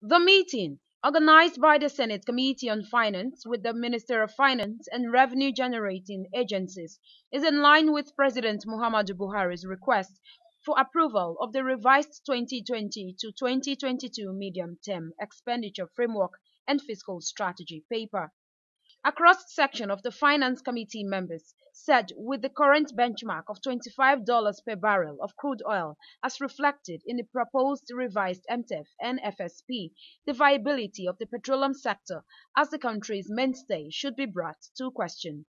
The meeting, organized by the Senate Committee on Finance with the Minister of Finance and Revenue Generating Agencies, is in line with President Muhammadu Buhari's request for approval of the revised 2020 to 2022 medium-term expenditure framework and fiscal strategy paper. A cross-section of the Finance Committee members said with the current benchmark of $25 per barrel of crude oil as reflected in the proposed revised MTEF and FSP, the viability of the petroleum sector as the country's mainstay should be brought to question.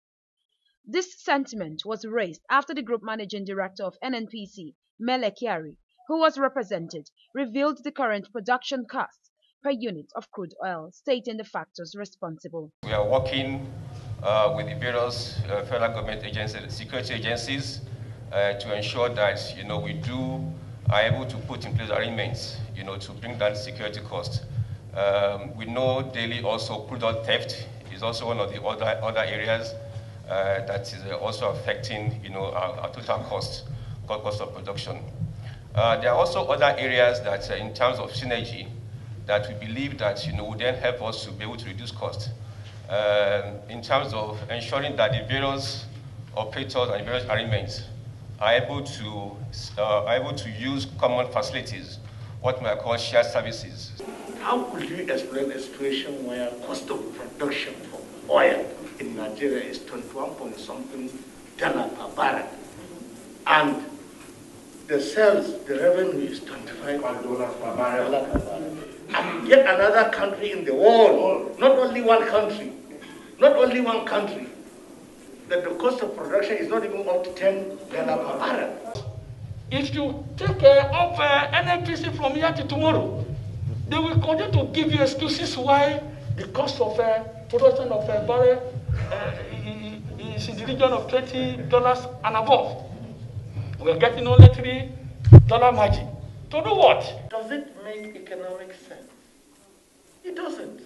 This sentiment was raised after the Group Managing Director of NNPC, Mele Kyari, who was represented, revealed the current production cost per unit of crude oil, stating the factors responsible. We are working with the various federal government agencies, security agencies, to ensure that we are able to put in place arrangements to bring down security costs. We know daily also crude oil theft is also one of the other areas that is also affecting our total cost of production. There are also other areas that in terms of synergy that we believe that will then help us to be able to reduce costs. In terms of ensuring that the various operators and various arrangements are able to use common facilities, what we call shared services. How could you explain a situation where cost of production for oil in Nigeria is 21 point something dollar per barrel, and the sales, the revenue is $25 per barrel? And yet another country in the world, not only one country, that the cost of production is not even up to $10 per barrel. If you take care of NNPC from here to tomorrow, they will continue to give you excuses why the cost of production of a barrel is in the region of $20 and above. We're getting only $3 margin. To do what? Does it make economic sense? It doesn't.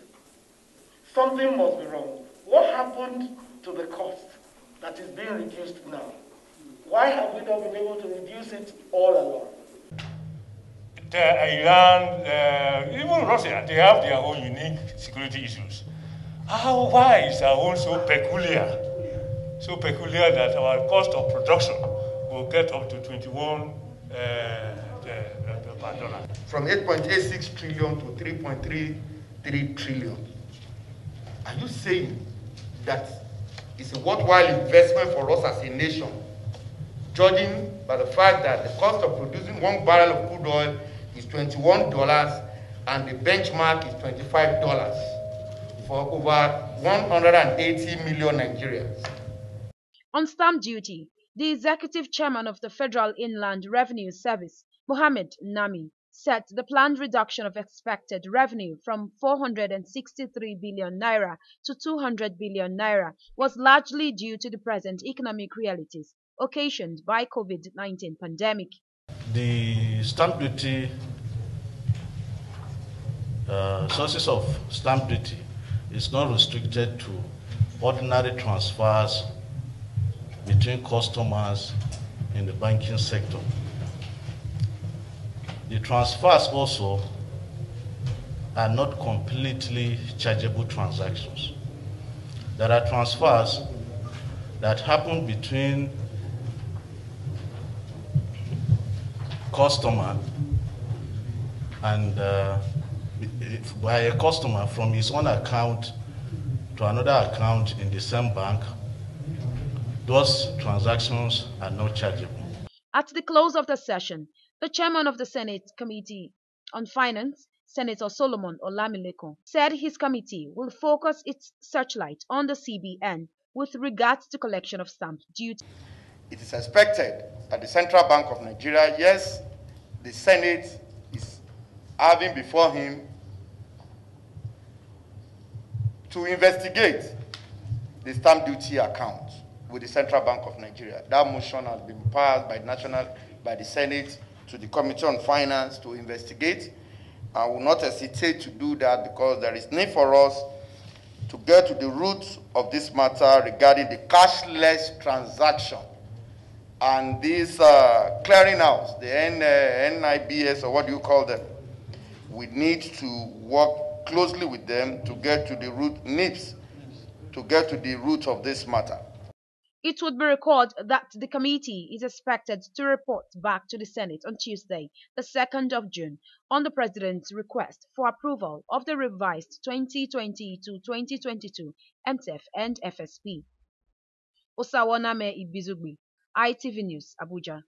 Something must be wrong. What happened to the cost that is being reduced now? Why have we not been able to reduce it all along? Iran, even Russia, they have their own unique security issues. Why is our own so peculiar? So peculiar that our cost of production will get up to 21 per dollar. From 8.86 trillion to 3.33 trillion. Are you saying that it's a worthwhile investment for us as a nation, judging by the fact that the cost of producing 1 barrel of crude oil is $21 and the benchmark is $25 for over 180 million Nigerians? On stamp duty, the executive chairman of the Federal Inland Revenue Service, Mohammed Nami, said the planned reduction of expected revenue from 463 billion naira to 200 billion naira was largely due to the present economic realities occasioned by COVID-19 pandemic. The stamp duty, sources of stamp duty is not restricted to ordinary transfers between customers in the banking sector. The transfers also are not completely chargeable transactions. There are transfers that happen between customer and by a customer from his own account to another account in the same bank. Those transactions are not chargeable. At the close of the session, the chairman of the Senate Committee on Finance, Senator Solomon Olamileko, said his committee will focus its searchlight on the CBN with regards to collection of stamp duty. It is expected that the Central Bank of Nigeria, yes, the Senate is having before him to investigate the stamp duty account with the Central Bank of Nigeria. That motion has been passed by the Senate to the Committee on Finance to investigate. I will not hesitate to do that because there is need for us to get to the root of this matter regarding the cashless transaction and this clearinghouse, the NIBS, or what do you call them? we need to work closely with them to get to the root of this matter. It would be recalled that the committee is expected to report back to the Senate on Tuesday, the 2nd of June, on the President's request for approval of the revised 2020 to 2022 MTF and FSP. Osawaname Ibizugbi, ITV News, Abuja.